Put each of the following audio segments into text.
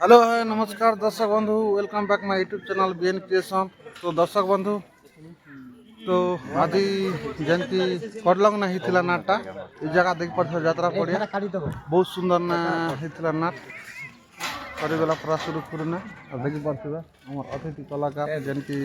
Hello है नमस्कार दर्शक बंधु welcome back my YouTube channel BN creation. तो दर्शक बंधु तो आज जंती करलंग ना हिथिला नाटटा ई जगह देख पड़छ यात्रा पड़िया बहुत सुंदर ना हिथिला नाट सरीगला पूरा शुरू करना देखि पड़थिबा हमर अतिथि कलाकार जंती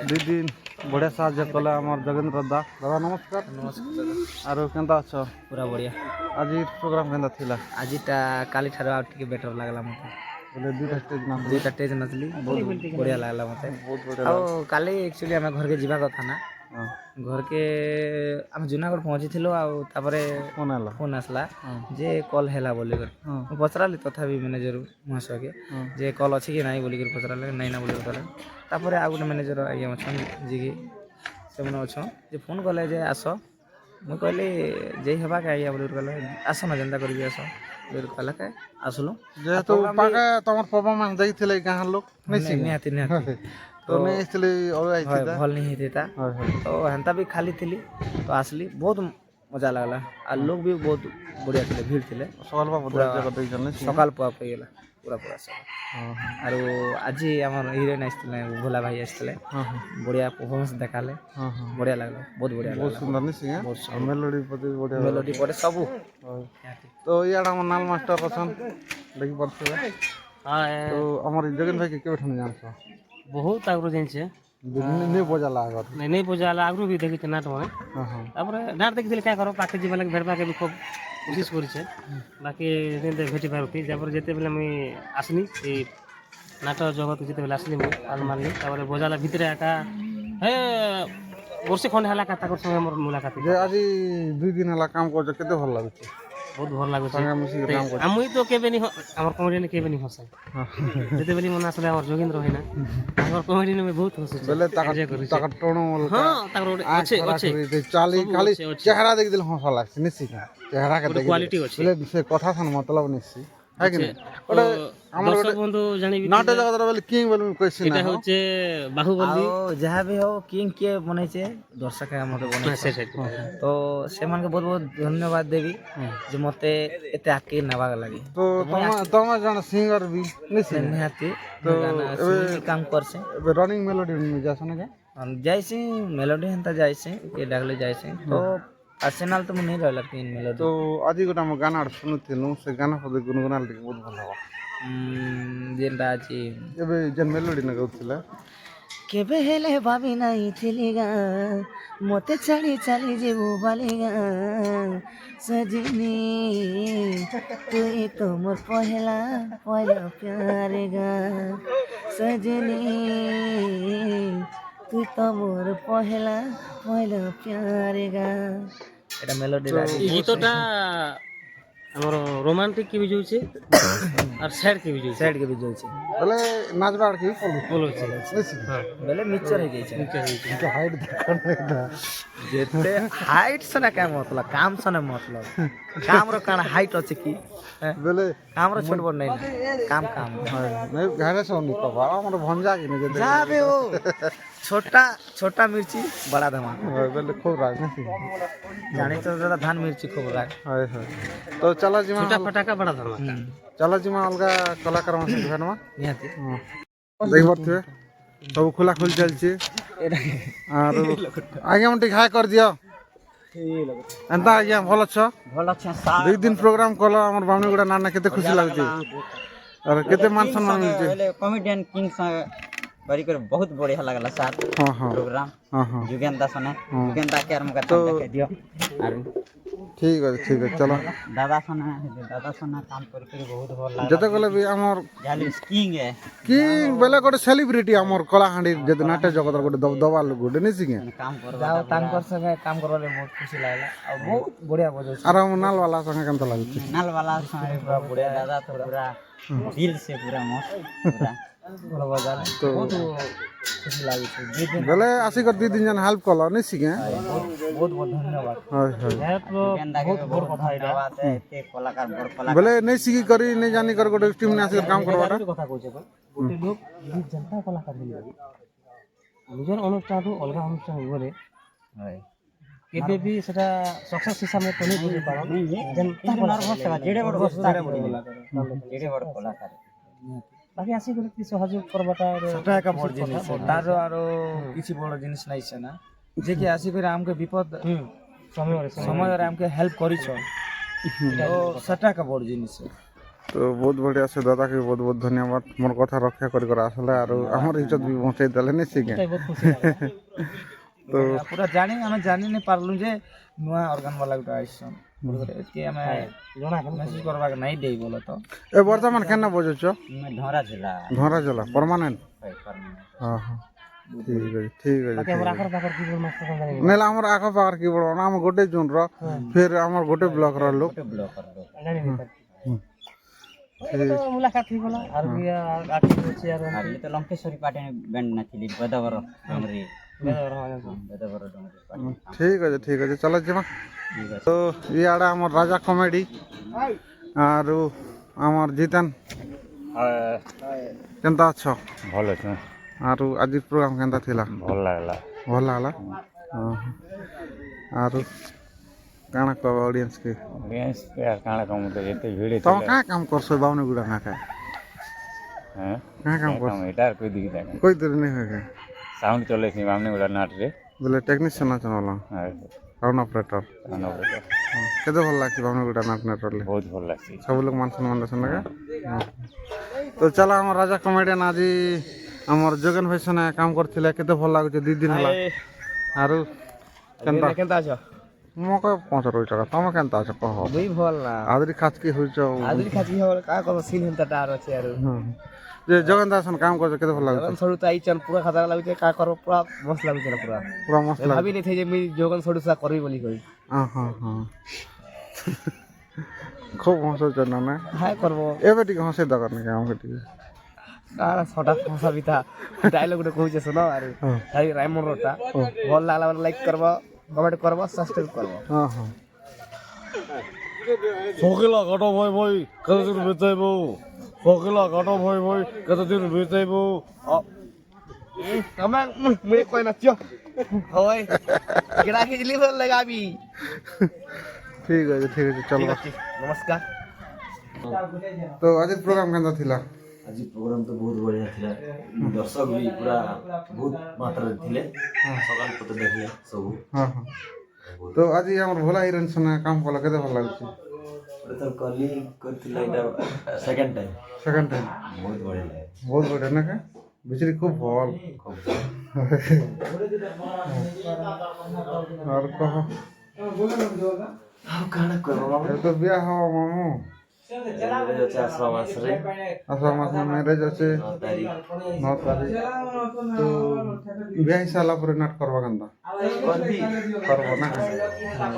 दु दिन बढ़िया साहाय्य कला हमर जोगेंद्र दा दादा नमस्कार। नमस्कार आरो केंता अछ? पूरा बढ़िया। आज प्रोग्राम केंता थिला? आजिटा काली ठारो आ टिके बेटर लागला मते बोले दुईटा स्टेज नचली बहुत बढ़िया लागला मते। बहुत बढ़िया आ काली एक्चुअली हम घर के जीवा कथा ना घर के हम जूनागढ़ पहुंची थिलो आ तापरे फोन आसला जे कॉल हैला बोली कर पचराली तथापि मैनेजर महाशय के जे कॉल अछि कि नाही बोली कर पचराले नाही ना बोली कर तापरे आ गुटे मैनेजर आइया अछन जी के से मन अछन जे फोन कले जे आसो मु कहली जे हेबा के आइया बोली कहले आसो ना जनता करबी आसो बोली कहला के आसलो जे तो पाके तमर परफॉर्मेंस देखिथिले गां लोग नहीं निहाती निहाती तो नहीं इसलिए और आई थी भल नहीं हेता तो हंता भी खाली थी तो आसली बहुत मजा लगला आ लोग भी बहुत बढ़िया थे भीड़ थे सकाल जगह सकाल पुआ पे गेला पूरा पूरा सब आरो आज हमर हीरोइन आइसले भोला भाई आइसले बढ़िया परफॉर्मेंस देखाले बढ़िया लागला बहुत बढ़िया बहुत सुंदर नहीं सिंगा और मेलोडी पति बढ़िया मेलोडी पड़े सब तो याडा हमर नाल मास्टर रसन देखि पड़छे हां तो हमर जगन भाई के केठन जानछ बहुत आगरो जाइन छे नहीं बजाला आगर नहीं बजाला आगरो भी देखि नाट माने तापर नाट देखि क्या करो पाके जीवन के भेटबा के भी खूब कोशिश करी छे बाकी नहीं भेटी पारती जापर जेते बेले मैं आसनी ए नाट जगत जेते बेले आसनी मैं आल मानली तापर बजाला भितरे आका हे वर्ष खंड हला का ताकर संगे हमर मुलाकात जे आज 2 दिन हला काम करछ केते भल लागछ बहुत भल लागछ संगे मिसी काम करछ आमुई तो केबे नहीं हमर कॉमेडी ने केबे नहीं हंसे जेते बेले मन आसले हमर जोगेंद्र होइना हमर कॉमेडी ने बहुत हंसे बेले ताका टोनो हां ताकर अच्छे अच्छे चाली खाली चेहरा देख दिल हंसा लागछ निसी चेहरा के देख क्वालिटी अछि बेले से कथा सन मतलब निसी है कि ओटे हमर दर्शक बंधु जानि नाटक जगत बेले किंग बेले क्वेश्चन এটা হচ্ছে বাহুবলী जहाँ भी हो किंग के बने छे दर्शक हमके बने छे तो से मन के बहुत बहुत धन्यवाद देवी जे मते एते आके नवा लागि तो तमा जन सिंगर भी निसी निहाती तो काम करसे रनिंग मेलोडी में जासन के जाइसे मेलोडी हंता जाइसे के डागले जाइसे तो आर्सेनल तो नहीं रहला तीन मेलोडी तो आज गोटा हम गाना सुनथिलु से गाना पदे गुनगुनाल के बहुत भल हवा जेनटा अछि एबे जन मेलोडी न गउथिला केबे हेले भाभी नहीं थिलीगा मोते चढ़ी चली जेबो बालीगा सजनी तू तो मोर पहला प्यार गा सजनी तू तो मोर पहला प्यार गा এটা মেলোডি এই গীতটা আমার রোমান্টিক কি বুঝাইছে আর স্যাড কি বুঝাইছে সাইড के भी जोइছে বলে নাচবার কি বলছে हां बेले मिक्सचर है जाइছে तो हाइट देखन ना जेते हाइट से ना क्या मतलब काम से ना मतलब काम रो कान हाइट अछि की बेले काम रो छोट बड़ नहीं काम काम नहीं घरे से नहीं कबा हमर भंजा के नहीं दे जाबे ओ छोटा छोटा मिर्ची बड़ा धमाका बेले खूब राज नहीं जाने तो ज्यादा धान मिर्ची खूब राग हाय हाय तो चला जी छोटा फटाका बड़ा धमाका चला जी मा अलगा कलाकार मा से भेटमा निहाती देख बरथे सब खुला खुल चलछे और आगे हम टिक हाय कर दियो एंता आगे भल छ भल छ 2 दिन प्रोग्राम कला हमर बामनीगुड़ा नाना केते खुशी लागते और केते मान सम्मान मिलते कॉमेडियन किंग से करी कर बहुत बढ़िया लागला साथ हां प्रोग्राम हां जुगेंदा सने जुगेंदा के हमका देखे दियो और ठीक है चलो दादा सने काम कर बहुत भल लागला जते गले भी हमर जाली किंग है कि बेले गोटे सेलिब्रिटी हमर कलाहांडी जते नाट्य जगत गोटे दबदबा लोग गोटे नहीं सिगे काम कर जाओ तांकर संगे काम करले बहुत खुशी लागला और बहुत बढ़िया बजो और हम नाल वाला संगे केनता लागते नाल वाला सने पूरा बढ़िया दादा तो पूरा दिल से पूरा मस्त पूरा बोला बजा तो बहुत खुशी लागे छे बेले आसी कर 2 दिन जन हेल्प कला नहीं सिगे बहुत बहुत धन्यवाद हाय हाय जुगेंदा के बहुत बड़ धन्यवाद है ते कलाकार बड़ कलाकार बेले नहीं सिगी करी नहीं जानी कर गोटे टीम ने आसी काम करवाटा কথা কইছে গোটে লোক এই जनता কলাকার হইলি নিজের অনুষ্ঠান অলগা অনুষ্ঠান হইবরে কেবে भी সেটা सक्सेस হিসাবে তো नहीं বুঝি পারো जनता कलाकार जेडे बड़ कलाकार ବାକି ଆସିକରି କି ସହଯୋଗ କରବାଟା ସେଟା ଏକା ବଡ଼ ଜିନିଷ ତାର ଆरो କିଛି ବଡ଼ ଜିନିଷ ନାଇଁ ସେନା ଯେ କି ଆସିକରି ଆମକେ ବିପଦ ସମୟରେ ଆମକେ ହେଲ୍ପ କରିଛ ତ ସେଟା ଏକା ବଡ଼ ଜିନିଷ তো বহুত বঢ়িয়া আছে দাদাকে বহুত বহুত ধন্যবাদ মোর কথা রক্ষা করে করে আসলে আর আমার ইজ্জত বি বঁচাই দেলে নিশ্চিকে তো পুরা জানি আমি জানি নি পারলু যে নয়া অর্গান वाला গুটা আইছন এতে আমি মেসেজ করবাক নাই দেই বলো তো এ বর্তমান কেন বজুছ ढोरा जिला ধরা জলা পার্মানেন্ট है परमानेंट হ্যাঁ হ্যাঁ ঠিক আছে ঠিক আছে বাকি আমার আকার বাকার কি বল মাস্টার জানি নেলা আমার আখ পাখর কি বড় না আমার গোটে জোন র ফির আমার গোটে ব্লক র লোক ब्लॉक कर दो জানি নি मुलाकात ही बोला और भी आके होची আর अगले तो लंकेश्वरी पार्टी में बैंड नथिली बदावर डोंगरी बदावर डोंगरी पार्टी ঠিক আছে চলো জিমা তো ইয়াড়া আমার রাজা কমেডি আর আমার জিতেন কেনতা আছ ভাল আছে আর আজি প্রোগ্রাম কেনতা থিলা ভাল লাগলা ভাল লাগলা আর কাଣା কব অডিয়েন্স কে অডিয়েন্স কে আর কাଣା কম তো যেতে ভিড় তুমি কাঁ কাম করছো বাউনি গুড়া না খায় হ্যাঁ কাঁ কাম করছো কাম এটা আর কই দিকে থাকে কই দিন নেই হয় সাউন্ড চলেছি মামনি গুলা নাট রে বলে টেকনিশিয়ান আছে বলা হ্যাঁ সাউন্ড অপারেটর কেতে ভাল লাগছে বাউনি গুড়া নাট নেটরলে বহুত ভাল লাগছে ସବୁ লোক মান সম্মান দেন না তো চলো আমার রাজা কমেডিয়ান আজি আমার যোগেন ভাই সনে কাম করছিলে কেতে ভাল লাগুছে 2 দিন হলা আর কেনতা কেনতা আছো মকে 75 টাকা তুমি কেনতা আছো কহ দুই ভাল না আদরি খাচকি হইছ আদরি খাচি হল কা কব সিন হিনতা আর আছে আর যে যোগেন দাসন কাম করছে কেতে ভাল লাগুছে जोगन छोड़ू तो आई चल पूरा खतरा लाଗୁছে का करो पूरा मस्त लाଗୁছে पूरा পুরা মস্ত লাগে भाभी नहीं थे जे मी जोगन छोड़ू सा करबी बोली कोई হ্যাঁ হ্যাঁ হ্যাঁ খুব হসছ না না हाय करबो এবে টিকে হসে দরকার নাকি আমাকে টিকে सारा छोटा फसा भी था डायलॉग गुटे कहूचे सुनो अरे भाई रायमन रोटा भल लागला लाइक करबो कमेंट करबो सब्सक्राइब करबो হ্যাঁ হ্যাঁ ফকিলা কাটো ভাই ভাই কতদিন বেচাইবো ফকিলা কাটো ভাই ভাই কতদিন বেচাইবো তুমি মুই কই নাচিও হয় গিরা খিজলি ভাল লাগাবি ঠিক আছে চলো নমস্কার তো আজের প্রোগ্রাম কেনতা থিলা ଆଜି ପ୍ରୋଗ୍ରାମ ତ ବହୁତ ବଢ଼ିଆ ଥିଲା ଦର୍ଶକ ବି ପୁରା ବହୁତ ମାତ୍ରାରେ ଥିଲେ ସକାଳ ପଟେ ଦେଖିଲେ ସବୁ হ্যাঁ হ্যাঁ তো আজি আমার ভোলা হিরোইন সঙ্গে কাম কলা কেতে ভাল লাগুছে ଗୋଟେ ଥର କଲି କରିଥିଲା ଏଇଟା ସେକେଣ୍ଡ ଟାଇମ୍ সেকেন্ড টাইম ବହୁତ ବଢ଼ିଆ ଲାଗେ বহুত বড় না কে বিচরি খুব ভাল আর কহ ଆଉ କାଣା କହିବ ମାମା এ তো বিয়া হওয়া মামু ମ୍ୟାରେଜ୍ ଅଛି ଆସବା ମାସରେ আসা মাসে ম্যারেজ আছে 9 ତାରିଖ 9 তারিখ তো বিয়া হিসালা পরে নাট করবা কেনতা କରିବି করবো না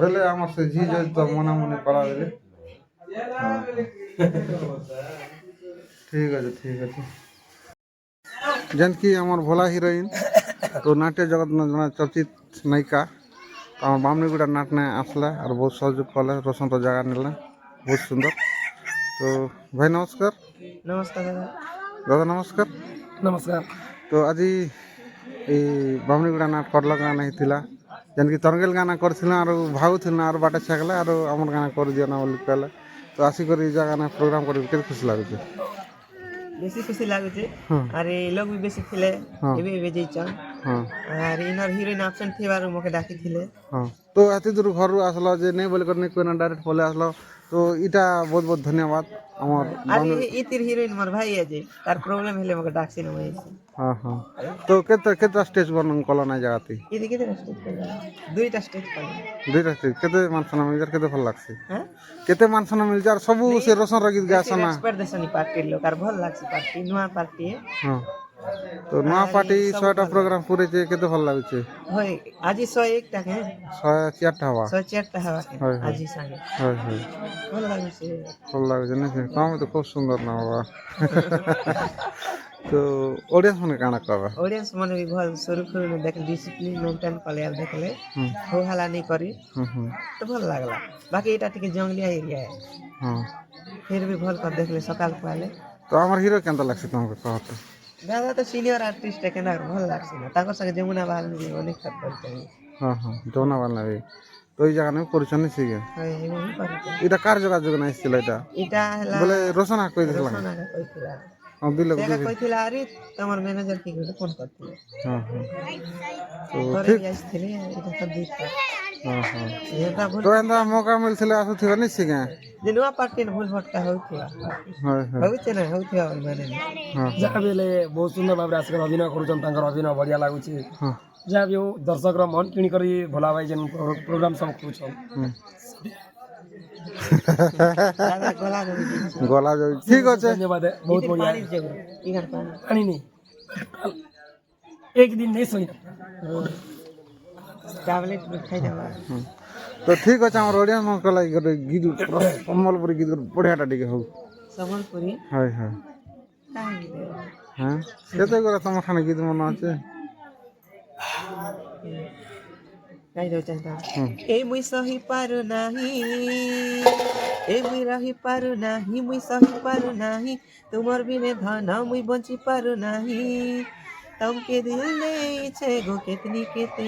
বলে আমার সে ঝি যদি তো মনে মনে করা দিলে ঠিক আছে জানকি আমার ভোলা হিরোইন তো নাট্য জগৎ জনা চর্চিত নায়িকা তো আমার বামনিগুড়া নাট নিয়ে আসলে আর বহুত সহযোগ করলে রোশন তো জায়গা নিলে বহুত সুন্দর তো ভাই নমস্কার নমস্কার দাদা দাদা নমস্কার নমস্কার তো আজি এই বামনিগুড়া নাট করল গানা ହେଇଥିଲା ଯେନ୍କି ତରଙ୍ଗେଲ ଗାନା କରିଥିଲା ଆରୁ ଭାବୁଥିଲା ଆରୁ ବାଟେ ଛାକଲେ ଆରୁ ଆମର ଗାନା କରିଦିଅ ନା ବୋଲି କହିଲେ ତ ଆସିକରି ଏ ଜାଗାନା ପ୍ରୋଗ୍ରାମ କରିକି କେତେ ଖୁସି ଲାଗୁଛି বেশি খুশি লাগুছে আর এই লোক ବି বেশি ଥିଲେ ଏବେ ଏବେ ଯାଇଛନ୍ ହଁ আর ইনর হিরোইন অপশন থিবাରୁ মকে ডাকিଥିଲେ ହଁ ତ ଏତେ ଦୂର ଘରୁ ଆସିଲ ଯେ ନେଇ ବୋଲି କରି ନେଇ କହିନା ଡାଇରେକ୍ଟ ପଳେଇ ଆସିଲ ତ ଇଟା ବହୁତ ବହୁତ ଧନ୍ୟବାଦ আমার আর ইতির হিরোইন মোর ভাই আছে তার প্রবলেম হলে মকে ডাকছিল মই হ্যাঁ হ্যাঁ তো কেতে স্টেজ বর্ণন কল না জায়গাতে ইতি কেতে স্টেজ করলা দুইটা স্টেজ করলা দুইটা স্টেজ কেতে মানসনা মিলজার কেতে ভাল লাগছে হ্যাঁ কেতে মানসনা মিলজার সবু সে রসন রগীত গাছ না এক্সপার্ট দেশনি পার্টির লোক আর ভাল লাগছে পার্টি নয়া পার্টি হ্যাঁ তো নয়া পার্টি 6টা প্রোগ্রাম পুরেছে কেতে ভাল লাগুছে হয় আজি 101 টাকা 104টা হওয়া 104 টাকা হয়, হয়। আজি সাঙ্গে হয় হয় ভাল লাগছে ভাল লাগুছে না কাম তো খুব সুন্দর না বাবা তো অডিয়েন্স মানে কানা কবা ऑडियंस মানে भी ভাল শুরু করে দেখ ডিসিপ্লিন মেইনটেইন করে আর দেখলে হুম हो हला नहीं करी হুম হুম तो ভাল लागला बाकी এটা টিকে জঙ্গলিয়া এরিয়া है হ্যাঁ फिर भी ভাল कर देखले সকাল পালে তো আমার হিরো কেনতা লাগছে তোমাকে কহতো দাদা তো সিনিয়র আর্টিস্ট কেন ভাল লাগছে না তাকর সঙ্গে যমুনা বাল নিয়ে অনেক কাজ করতে হ্যাঁ হ্যাঁ যৌনা বাল নাবি তো এই জায়গা নিয়ে পরিচয় নিছি গে হয় এমনি পারি এটা কার যোগাযোগ না এসেছিল এটা এটা হলা বলে রচনা কই দিছিলাম সোনা কইছিলা ହଁ ଦିଲ ସେଟା କହିଥିଲା ଆରେ ତମର ମ୍ୟାନେଜର କି ଗୋଟେ ଫୋନ କରିଥିଲେ ହଁ ହଁ ଘରେ ବି ଆସିଥିଲେ ଏଇଟା ତ ଦିଟା ହଁ ହଁ ଏଟା ଭୁଲ ତ ଏନ୍ତା ମୌକା ମିଳିଥିଲେ ଆସୁଥିବ ନିଶ୍ଚିତ ଯେ ନୂଆ ପାର୍ଟି ଭୁଲ ଭଟକା ହଉଥିବା ହଁ ହଁ ହଉଛେ ନା ହଉଥିବା ମାନେ ହଁ ଯାହା ବି ହେଲେ ବହୁତ ସୁନ୍ଦର ଭାବରେ ଆସିକି ଅଭିନୟ କରୁଛନ୍ତି ତାଙ୍କର ଅଭିନୟ ବଢ଼ିଆ ଲାଗୁଛି ହଁ ଯାହା ବି ହଉ ଦର୍ଶକର ମନ କିଣିକରି ଭୋଲା ଭାଇ ଯେନ୍ ପ୍ରୋଗ୍ରାମ ସବୁ କରୁଛନ୍ ଦାଦା ଗଲା ରହୁଛି ଗଲା ଯାଉଛି ଠିକ ଅଛି ଧନ୍ୟବାଦ ବହୁତ ବଢ଼ିଆ ପାଣି ଯାଉ ଇଗାର ପାଣି ଆଣିନି ଏକ ଦିନ ନେଇ ଶୋଇନା ଟ୍ୟାବଲେଟ ଖାଇଦେବା ତ ଠିକ ଅଛି ଆମର ଓଡ଼ିଆ ମାନଙ୍କ ଲାଗି ଗୋଟେ ଗୀତ ସମ୍ବଲପୁରୀ ଗୀତ ବଢ଼ିଆଟା ଟିକେ ହଉ ସମ୍ବଲପୁରୀ হয় হয় କାହିଁକି হ্যাঁ କେତେ ଗୁଡ଼ା ତମ ଖାନେ ଗୀତ ମନେ ଅଛି ଗାଇ ଦଉଛନ୍ତି ଏ ମୁଇଁ ସହି ପାରୁ ନାହିଁ ଏ ମୁଇଁ ରହି ପାରୁ ନାହିଁ ମୁଇଁ ସହି ପାରୁ ନାହିଁ ତୁମର ବିନେ ଧନ ମୁଇଁ ବଞ୍ଚି ପାରୁ ନାହିଁ ତମକେ ଦିଲ ଦେଇଛେ ଗো କେତନି କେତେ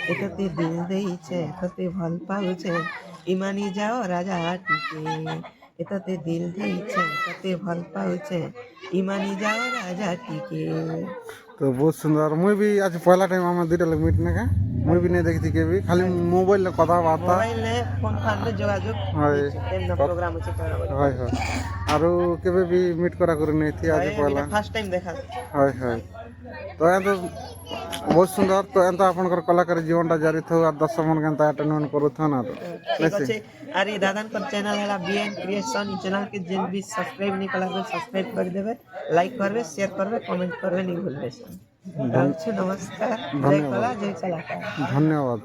ଏ ତତେ ଦିଲ ଦେଇଛେ ତତେ ଭଲ ପାଉଛେ ଇମାନି ଯାଅ ରାଜା ଟିକେ ଏ ତତେ ଦିଲ ଦେଇଛେ ତତେ ଭଲ ପାଉଛେ ଇମାନି ଯାଅ ରାଜା ଟିକେ তো ବହୁତ ସୁନ୍ଦର ମୁଇଁ ବି ଆଜି ପହିଲା ଟାଇମ୍ ଆମେ ଦୁଇଟା ଲୋକ ମିଟ୍ ନେକା ମୁଇଁ ବି ନେଇ ଦେଖିଛି କେବେ ଖାଲି ମୋବାଇଲରେ କଥାବାର୍ତ୍ତା ମୋବାଇଲରେ ଫୋନ୍ ଫାନ୍ରେ ଯୋଗାଯୋଗ হয় କେନ୍ ପ୍ରୋଗ୍ରାମ ଅଛି କଣ হয় হয় আৰু କେବେ ବି ମିଟ୍ କରା କରି ନେଇଥି ଆଜି ପହିଲା ফার্স্ট টাইম দেখা হয় হয় তো এত ବହୁତ ସୁନ୍ଦର ତ ଏନ୍ତା ଆପଣଙ୍କର କଳାକାର ଜୀବନଟା ଜାରି ଥାଉ ଆଉ ଦର୍ଶକ ମାନ କେନ୍ତା ଆଟେଣ୍ଡ କରୁଥାଉ ନା ঠিক আছে আর এই দাদানকর চ্যানেল है बीएन क्रिएशन ई चैनल के जिन भी सब्सक्राइब नहीं कला सब्सक्राइब कर देबे लाइक करबे शेयर करबे कमेंट करबे नहीं भूलबे नमस्कार जय कला जय कलाकार ଧନ୍ୟବାଦ